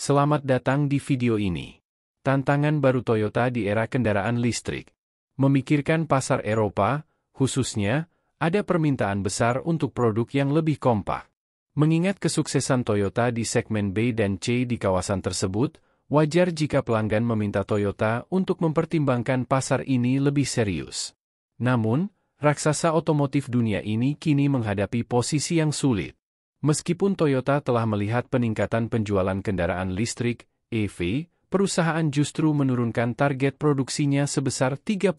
Selamat datang di video ini. Tantangan baru Toyota di era kendaraan listrik. Memikirkan pasar Eropa, khususnya, ada permintaan besar untuk produk yang lebih kompak. Mengingat kesuksesan Toyota di segmen B dan C di kawasan tersebut, wajar jika pelanggan meminta Toyota untuk mempertimbangkan pasar ini lebih serius. Namun, raksasa otomotif dunia ini kini menghadapi posisi yang sulit. Meskipun Toyota telah melihat peningkatan penjualan kendaraan listrik, EV, perusahaan justru menurunkan target produksinya sebesar 30%.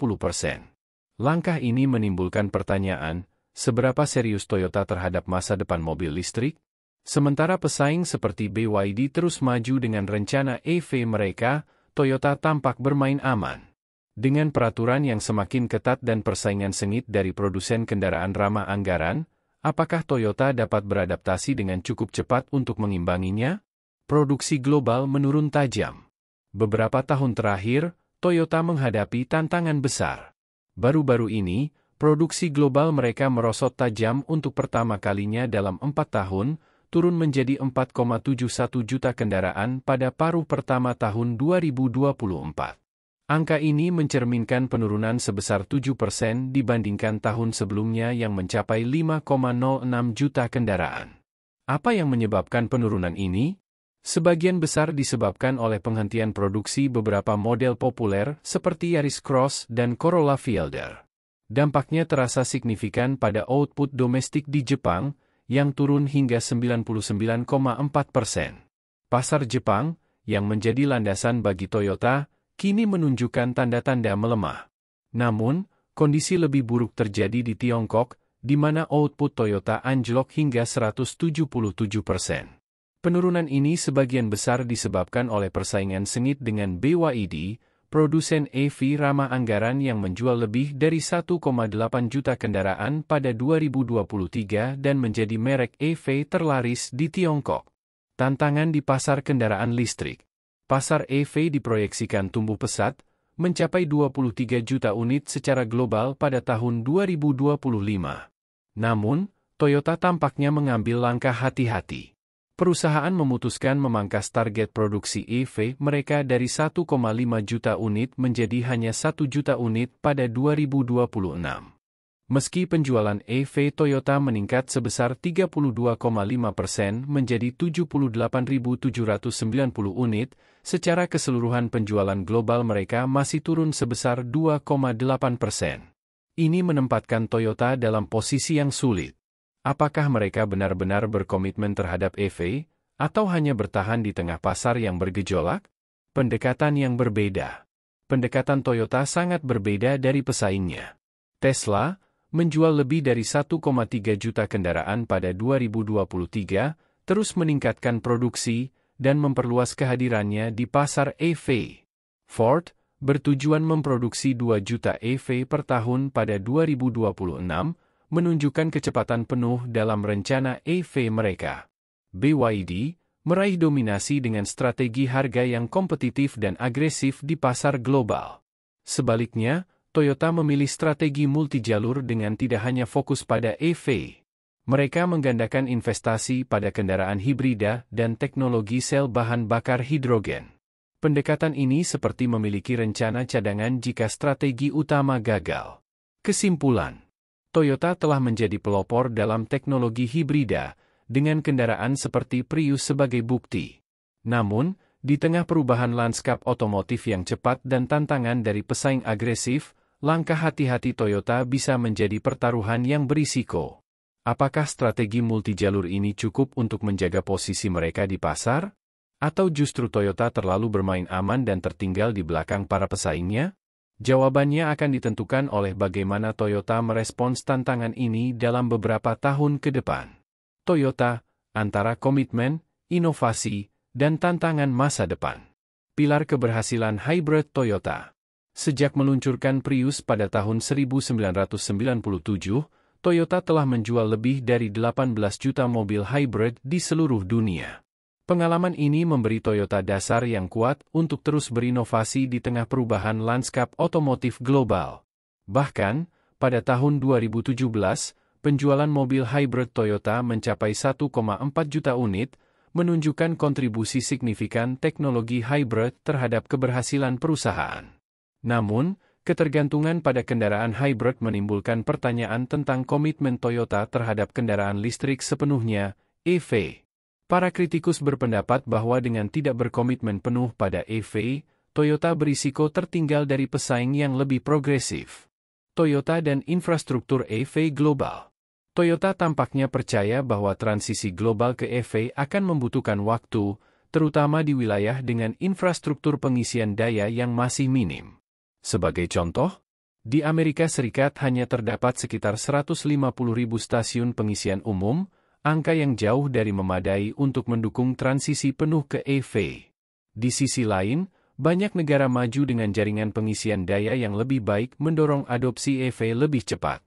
Langkah ini menimbulkan pertanyaan, seberapa serius Toyota terhadap masa depan mobil listrik? Sementara pesaing seperti BYD terus maju dengan rencana EV mereka, Toyota tampak bermain aman. Dengan peraturan yang semakin ketat dan persaingan sengit dari produsen kendaraan ramah anggaran, apakah Toyota dapat beradaptasi dengan cukup cepat untuk mengimbanginya? Produksi global menurun tajam. Beberapa tahun terakhir, Toyota menghadapi tantangan besar. Baru-baru ini, produksi global mereka merosot tajam untuk pertama kalinya dalam 4 tahun, turun menjadi 4,71 juta kendaraan pada paruh pertama tahun 2024. Angka ini mencerminkan penurunan sebesar 7% dibandingkan tahun sebelumnya yang mencapai 5,06 juta kendaraan. Apa yang menyebabkan penurunan ini? Sebagian besar disebabkan oleh penghentian produksi beberapa model populer seperti Yaris Cross dan Corolla Fielder. Dampaknya terasa signifikan pada output domestik di Jepang, yang turun hingga 99,4%. Pasar Jepang, yang menjadi landasan bagi Toyota, kini menunjukkan tanda-tanda melemah. Namun, kondisi lebih buruk terjadi di Tiongkok, di mana output Toyota anjlok hingga 177%. Penurunan ini sebagian besar disebabkan oleh persaingan sengit dengan BYD, produsen EV ramah anggaran yang menjual lebih dari 1,8 juta kendaraan pada 2023 dan menjadi merek EV terlaris di Tiongkok. Tantangan di pasar kendaraan listrik. Pasar EV diproyeksikan tumbuh pesat, mencapai 23 juta unit secara global pada tahun 2025. Namun, Toyota tampaknya mengambil langkah hati-hati. Perusahaan memutuskan memangkas target produksi EV mereka dari 1,5 juta unit menjadi hanya 1 juta unit pada 2026. Meski penjualan EV Toyota meningkat sebesar 32,5% menjadi 78.790 unit, secara keseluruhan penjualan global mereka masih turun sebesar 2,8%. Ini menempatkan Toyota dalam posisi yang sulit. Apakah mereka benar-benar berkomitmen terhadap EV, atau hanya bertahan di tengah pasar yang bergejolak? Pendekatan yang berbeda. Pendekatan Toyota sangat berbeda dari pesaingnya. Tesla menjual lebih dari 1,3 juta kendaraan pada 2023, terus meningkatkan produksi, dan memperluas kehadirannya di pasar EV. Ford bertujuan memproduksi 2 juta EV per tahun pada 2026, menunjukkan kecepatan penuh dalam rencana EV mereka. BYD meraih dominasi dengan strategi harga yang kompetitif dan agresif di pasar global. Sebaliknya, Toyota memilih strategi multijalur dengan tidak hanya fokus pada EV. Mereka menggandakan investasi pada kendaraan hibrida dan teknologi sel bahan bakar hidrogen. Pendekatan ini seperti memiliki rencana cadangan jika strategi utama gagal. Kesimpulan, Toyota telah menjadi pelopor dalam teknologi hibrida, dengan kendaraan seperti Prius sebagai bukti. Namun, di tengah perubahan lanskap otomotif yang cepat dan tantangan dari pesaing agresif, langkah hati-hati Toyota bisa menjadi pertaruhan yang berisiko. Apakah strategi multijalur ini cukup untuk menjaga posisi mereka di pasar? Atau justru Toyota terlalu bermain aman dan tertinggal di belakang para pesaingnya? Jawabannya akan ditentukan oleh bagaimana Toyota merespons tantangan ini dalam beberapa tahun ke depan. Toyota, antara komitmen, inovasi, dan tantangan masa depan. Pilar keberhasilan hybrid Toyota. Sejak meluncurkan Prius pada tahun 1997, Toyota telah menjual lebih dari 18 juta mobil hybrid di seluruh dunia. Pengalaman ini memberi Toyota dasar yang kuat untuk terus berinovasi di tengah perubahan lanskap otomotif global. Bahkan, pada tahun 2017, penjualan mobil hybrid Toyota mencapai 1,4 juta unit, menunjukkan kontribusi signifikan teknologi hybrid terhadap keberhasilan perusahaan. Namun, ketergantungan pada kendaraan hybrid menimbulkan pertanyaan tentang komitmen Toyota terhadap kendaraan listrik sepenuhnya, EV. Para kritikus berpendapat bahwa dengan tidak berkomitmen penuh pada EV, Toyota berisiko tertinggal dari pesaing yang lebih progresif. Toyota dan infrastruktur EV global. Toyota tampaknya percaya bahwa transisi global ke EV akan membutuhkan waktu, terutama di wilayah dengan infrastruktur pengisian daya yang masih minim. Sebagai contoh, di Amerika Serikat hanya terdapat sekitar 150.000 stasiun pengisian umum, angka yang jauh dari memadai untuk mendukung transisi penuh ke EV. Di sisi lain, banyak negara maju dengan jaringan pengisian daya yang lebih baik mendorong adopsi EV lebih cepat.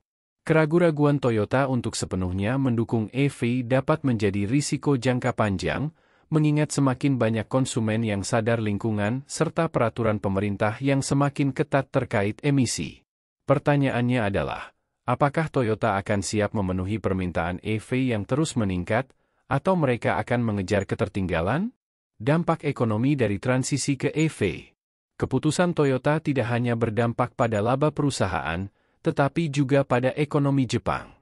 Keraguan-raguan Toyota untuk sepenuhnya mendukung EV dapat menjadi risiko jangka panjang, mengingat semakin banyak konsumen yang sadar lingkungan serta peraturan pemerintah yang semakin ketat terkait emisi. Pertanyaannya adalah, apakah Toyota akan siap memenuhi permintaan EV yang terus meningkat, atau mereka akan mengejar ketertinggalan? Dampak ekonomi dari transisi ke EV. Keputusan Toyota tidak hanya berdampak pada laba perusahaan, tetapi juga pada ekonomi Jepang.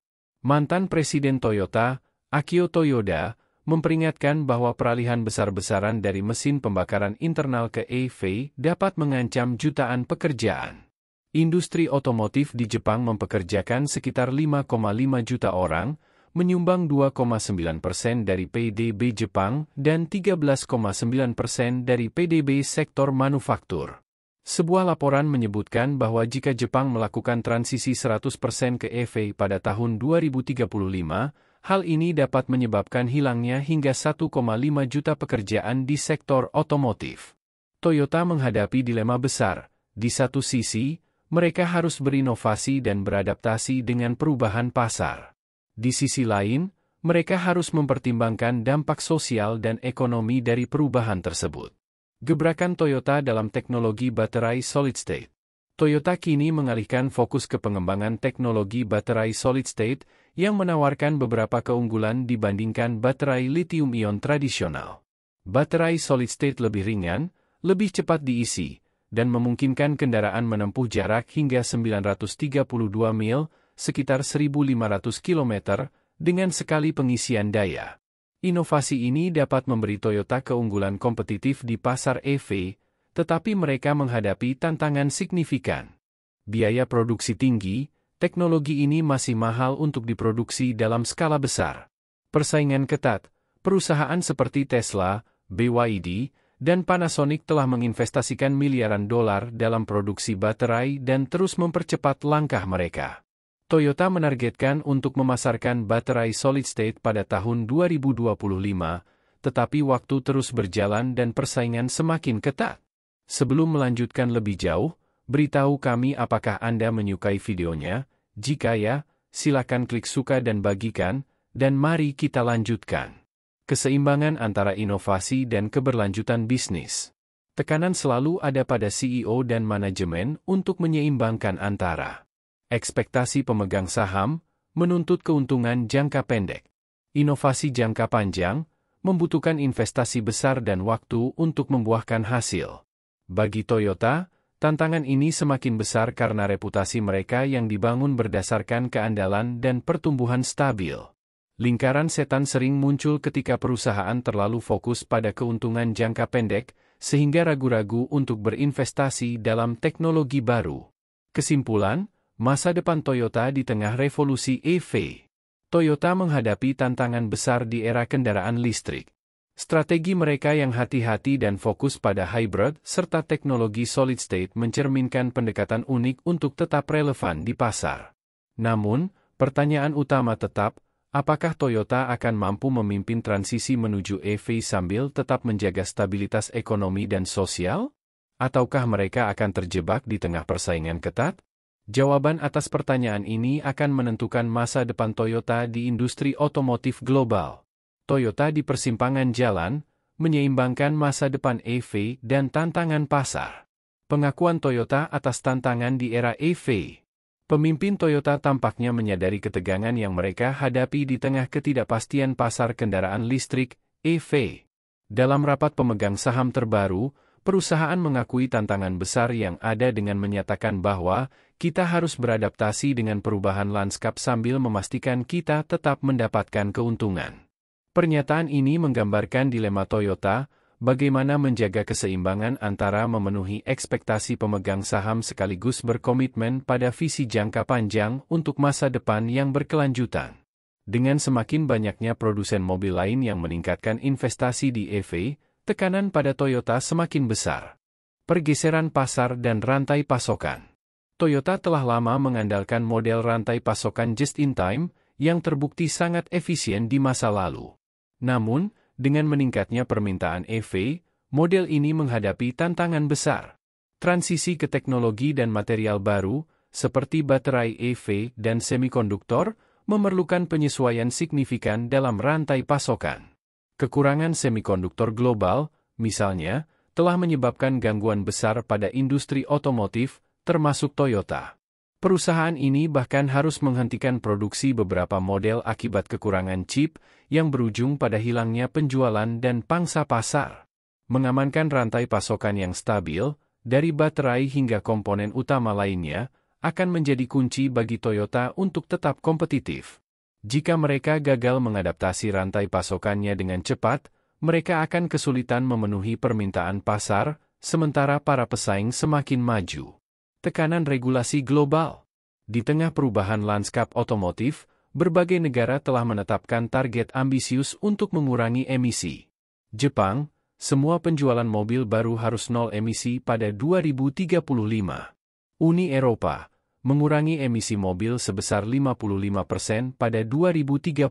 Mantan Presiden Toyota, Akio Toyoda, memperingatkan bahwa peralihan besar-besaran dari mesin pembakaran internal ke EV dapat mengancam jutaan pekerjaan. Industri otomotif di Jepang mempekerjakan sekitar 5,5 juta orang, menyumbang 2,9% dari PDB Jepang dan 13,9% dari PDB sektor manufaktur. Sebuah laporan menyebutkan bahwa jika Jepang melakukan transisi 100% ke EV pada tahun 2035, hal ini dapat menyebabkan hilangnya hingga 1,5 juta pekerjaan di sektor otomotif. Toyota menghadapi dilema besar. Di satu sisi, mereka harus berinovasi dan beradaptasi dengan perubahan pasar. Di sisi lain, mereka harus mempertimbangkan dampak sosial dan ekonomi dari perubahan tersebut. Gebrakan Toyota dalam teknologi baterai solid state. Toyota kini mengalihkan fokus ke pengembangan teknologi baterai solid state yang menawarkan beberapa keunggulan dibandingkan baterai lithium-ion tradisional. Baterai solid state lebih ringan, lebih cepat diisi, dan memungkinkan kendaraan menempuh jarak hingga 932 mil, sekitar 1.500 km, dengan sekali pengisian daya. Inovasi ini dapat memberi Toyota keunggulan kompetitif di pasar EV, tetapi mereka menghadapi tantangan signifikan. Biaya produksi tinggi, teknologi ini masih mahal untuk diproduksi dalam skala besar. Persaingan ketat, perusahaan seperti Tesla, BYD, dan Panasonic telah menginvestasikan miliaran dolar dalam produksi baterai dan terus mempercepat langkah mereka. Toyota menargetkan untuk memasarkan baterai solid state pada tahun 2025, tetapi waktu terus berjalan dan persaingan semakin ketat. Sebelum melanjutkan lebih jauh, beritahu kami apakah Anda menyukai videonya. Jika ya, silakan klik suka dan bagikan, dan mari kita lanjutkan. Keseimbangan antara inovasi dan keberlanjutan bisnis. Tekanan selalu ada pada CEO dan manajemen untuk menyeimbangkan antara ekspektasi pemegang saham, menuntut keuntungan jangka pendek. Inovasi jangka panjang, membutuhkan investasi besar dan waktu untuk membuahkan hasil. Bagi Toyota, tantangan ini semakin besar karena reputasi mereka yang dibangun berdasarkan keandalan dan pertumbuhan stabil. Lingkaran setan sering muncul ketika perusahaan terlalu fokus pada keuntungan jangka pendek, sehingga ragu-ragu untuk berinvestasi dalam teknologi baru. Kesimpulan, masa depan Toyota di tengah revolusi EV. Toyota menghadapi tantangan besar di era kendaraan listrik. Strategi mereka yang hati-hati dan fokus pada hybrid serta teknologi solid state mencerminkan pendekatan unik untuk tetap relevan di pasar. Namun, pertanyaan utama tetap, apakah Toyota akan mampu memimpin transisi menuju EV sambil tetap menjaga stabilitas ekonomi dan sosial? Ataukah mereka akan terjebak di tengah persaingan ketat? Jawaban atas pertanyaan ini akan menentukan masa depan Toyota di industri otomotif global. Toyota di persimpangan jalan, menyeimbangkan masa depan EV dan tantangan pasar. Pengakuan Toyota atas tantangan di era EV. Pemimpin Toyota tampaknya menyadari ketegangan yang mereka hadapi di tengah ketidakpastian pasar kendaraan listrik, EV. Dalam rapat pemegang saham terbaru, perusahaan mengakui tantangan besar yang ada dengan menyatakan bahwa kita harus beradaptasi dengan perubahan lanskap sambil memastikan kita tetap mendapatkan keuntungan. Pernyataan ini menggambarkan dilema Toyota, bagaimana menjaga keseimbangan antara memenuhi ekspektasi pemegang saham sekaligus berkomitmen pada visi jangka panjang untuk masa depan yang berkelanjutan. Dengan semakin banyaknya produsen mobil lain yang meningkatkan investasi di EV, tekanan pada Toyota semakin besar. Pergeseran pasar dan rantai pasokan. Toyota telah lama mengandalkan model rantai pasokan just-in-time yang terbukti sangat efisien di masa lalu. Namun, dengan meningkatnya permintaan EV, model ini menghadapi tantangan besar. Transisi ke teknologi dan material baru, seperti baterai EV dan semikonduktor, memerlukan penyesuaian signifikan dalam rantai pasokan. Kekurangan semikonduktor global, misalnya, telah menyebabkan gangguan besar pada industri otomotif, termasuk Toyota. Perusahaan ini bahkan harus menghentikan produksi beberapa model akibat kekurangan chip, yang berujung pada hilangnya penjualan dan pangsa pasar. Mengamankan rantai pasokan yang stabil, dari baterai hingga komponen utama lainnya, akan menjadi kunci bagi Toyota untuk tetap kompetitif. Jika mereka gagal mengadaptasi rantai pasokannya dengan cepat, mereka akan kesulitan memenuhi permintaan pasar, sementara para pesaing semakin maju. Tekanan regulasi global. Di tengah perubahan lanskap otomotif, berbagai negara telah menetapkan target ambisius untuk mengurangi emisi. Jepang, semua penjualan mobil baru harus nol emisi pada 2035. Uni Eropa, mengurangi emisi mobil sebesar 55% pada 2030.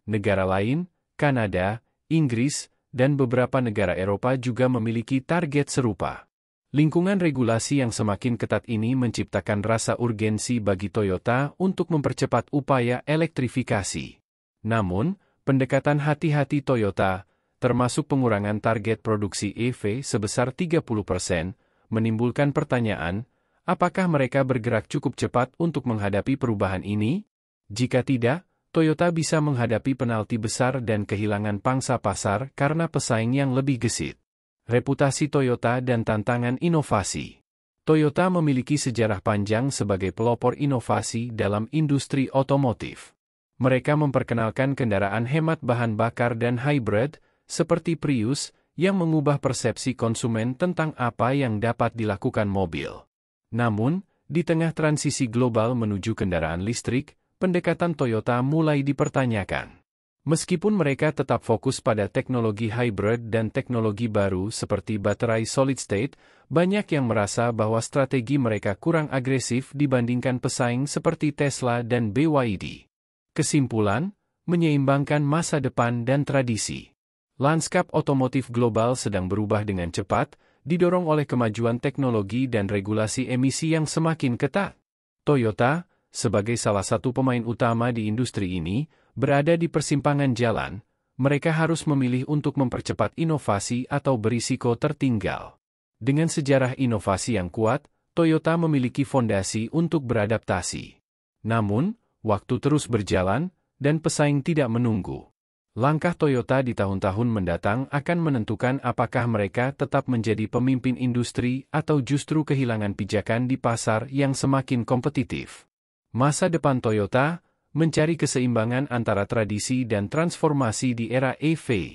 Negara lain, Kanada, Inggris, dan beberapa negara Eropa juga memiliki target serupa. Lingkungan regulasi yang semakin ketat ini menciptakan rasa urgensi bagi Toyota untuk mempercepat upaya elektrifikasi. Namun, pendekatan hati-hati Toyota, termasuk pengurangan target produksi EV sebesar 30%, menimbulkan pertanyaan, apakah mereka bergerak cukup cepat untuk menghadapi perubahan ini? Jika tidak, Toyota bisa menghadapi penalti besar dan kehilangan pangsa pasar karena pesaing yang lebih gesit. Reputasi Toyota dan tantangan inovasi. Toyota memiliki sejarah panjang sebagai pelopor inovasi dalam industri otomotif. Mereka memperkenalkan kendaraan hemat bahan bakar dan hybrid, seperti Prius, yang mengubah persepsi konsumen tentang apa yang dapat dilakukan mobil. Namun, di tengah transisi global menuju kendaraan listrik, pendekatan Toyota mulai dipertanyakan. Meskipun mereka tetap fokus pada teknologi hybrid dan teknologi baru seperti baterai solid state, banyak yang merasa bahwa strategi mereka kurang agresif dibandingkan pesaing seperti Tesla dan BYD. Kesimpulan, menyeimbangkan masa depan dan tradisi. Lanskap otomotif global sedang berubah dengan cepat, didorong oleh kemajuan teknologi dan regulasi emisi yang semakin ketat. Toyota, sebagai salah satu pemain utama di industri ini, berada di persimpangan jalan. Mereka harus memilih untuk mempercepat inovasi atau berisiko tertinggal. Dengan sejarah inovasi yang kuat, Toyota memiliki fondasi untuk beradaptasi. Namun, waktu terus berjalan, dan pesaing tidak menunggu. Langkah Toyota di tahun-tahun mendatang akan menentukan apakah mereka tetap menjadi pemimpin industri atau justru kehilangan pijakan di pasar yang semakin kompetitif. Masa depan Toyota, mencari keseimbangan antara tradisi dan transformasi di era EV.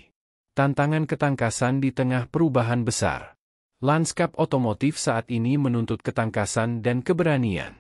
Tantangan ketangkasan di tengah perubahan besar. Lanskap otomotif saat ini menuntut ketangkasan dan keberanian.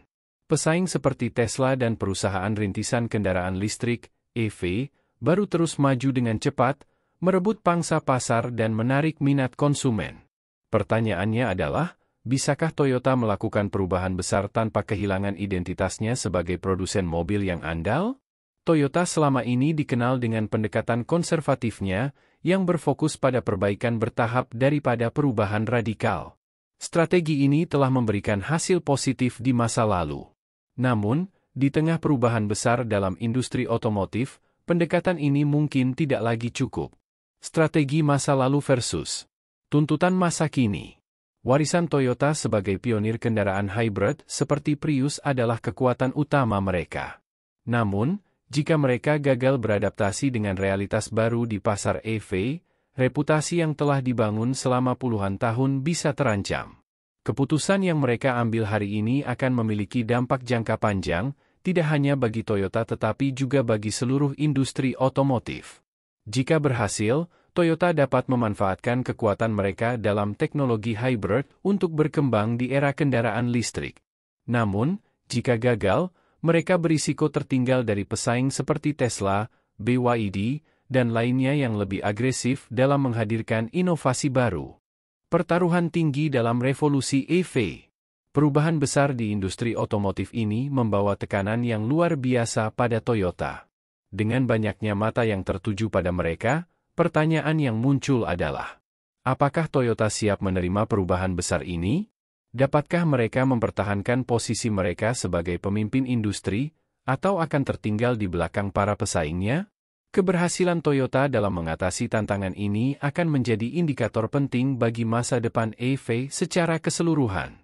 Pesaing seperti Tesla dan perusahaan rintisan kendaraan listrik, EV, baru terus maju dengan cepat, merebut pangsa pasar dan menarik minat konsumen. Pertanyaannya adalah, bisakah Toyota melakukan perubahan besar tanpa kehilangan identitasnya sebagai produsen mobil yang andal? Toyota selama ini dikenal dengan pendekatan konservatifnya, yang berfokus pada perbaikan bertahap daripada perubahan radikal. Strategi ini telah memberikan hasil positif di masa lalu. Namun, di tengah perubahan besar dalam industri otomotif, pendekatan ini mungkin tidak lagi cukup. Strategi masa lalu versus tuntutan masa kini. Warisan Toyota sebagai pionir kendaraan hybrid seperti Prius adalah kekuatan utama mereka. Namun, Jika mereka gagal beradaptasi dengan realitas baru di pasar EV, reputasi yang telah dibangun selama puluhan tahun bisa terancam. Keputusan yang mereka ambil hari ini akan memiliki dampak jangka panjang, tidak hanya bagi Toyota tetapi juga bagi seluruh industri otomotif. Jika berhasil, Toyota dapat memanfaatkan kekuatan mereka dalam teknologi hybrid untuk berkembang di era kendaraan listrik. Namun, jika gagal, mereka berisiko tertinggal dari pesaing seperti Tesla, BYD, dan lainnya yang lebih agresif dalam menghadirkan inovasi baru. Pertaruhan tinggi dalam revolusi EV. Perubahan besar di industri otomotif ini membawa tekanan yang luar biasa pada Toyota. Dengan banyaknya mata yang tertuju pada mereka, pertanyaan yang muncul adalah, apakah Toyota siap menerima perubahan besar ini? Dapatkah mereka mempertahankan posisi mereka sebagai pemimpin industri, atau akan tertinggal di belakang para pesaingnya? Keberhasilan Toyota dalam mengatasi tantangan ini akan menjadi indikator penting bagi masa depan EV secara keseluruhan.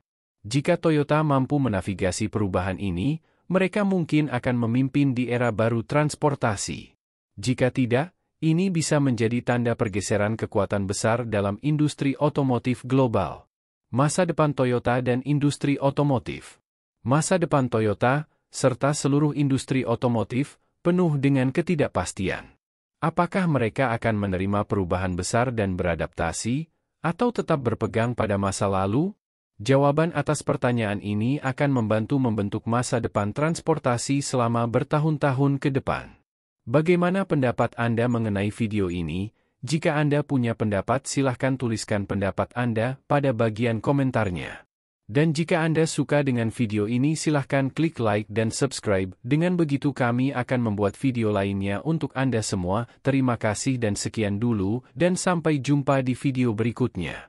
Jika Toyota mampu menavigasi perubahan ini, mereka mungkin akan memimpin di era baru transportasi. Jika tidak, ini bisa menjadi tanda pergeseran kekuatan besar dalam industri otomotif global. Masa depan Toyota dan industri otomotif. Masa depan Toyota, serta seluruh industri otomotif, penuh dengan ketidakpastian. Apakah mereka akan menerima perubahan besar dan beradaptasi, atau tetap berpegang pada masa lalu? Jawaban atas pertanyaan ini akan membantu membentuk masa depan transportasi selama bertahun-tahun ke depan. Bagaimana pendapat Anda mengenai video ini? Jika Anda punya pendapat, silahkan tuliskan pendapat Anda pada bagian komentarnya. Dan jika Anda suka dengan video ini, silahkan klik like dan subscribe. Dengan begitu kami akan membuat video lainnya untuk Anda semua. Terima kasih dan sekian dulu, dan sampai jumpa di video berikutnya.